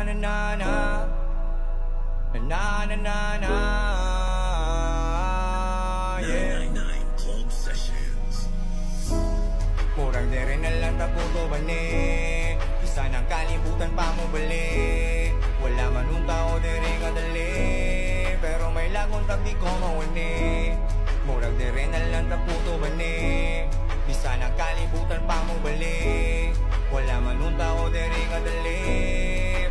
na na na na na na na, yeah. 999 Club Sessions. Murag di rin nalang taputo ba ni isa ng kalibutan pa mo bali. Wala man un tao di rin kadali, pero may lagong tag di ko mawani. Murag di rin nalang taputo ba ni isa ng kalibutan pa mo bali. Wala man un tao di rin kadali,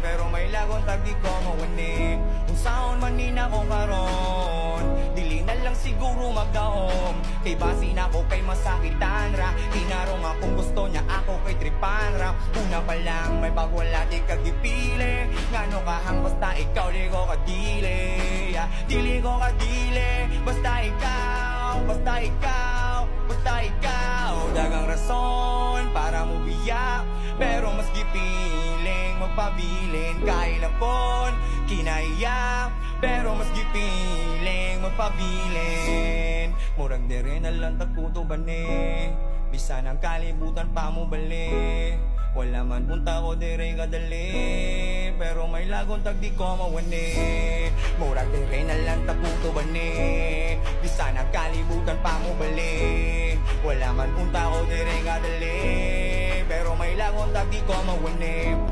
pero may lagong tag di ko mawani. Kung saon man nina ko karon, dili na lang siguro magdaong. Kay basi na ko kay masakitan ra, tinarong akong gusto niya ako kay tripan ra. Una pa lang may bagwala di kagipili, ngano kahang basta ikaw di ko kadili, yeah. Dili ko kadili, basta ikaw, basta ikaw, basta ikaw. Dagang rason para mo biyak, pero mas gipiling magpabilin. Kailapon kinaiyak, pero mas gipiling magpabilin. Murag di rin nalang takuto ba ni bisa ng kalibutan pa mo bali. Wala man punta ko di rin kadali, pero may lagong tag di ko mawani. Murag di rin nalang takuto ba ni bisa ng kalibutan pa mo bali. Wala man punta ko di rin kadali, pero may lagong tag di ko mawani.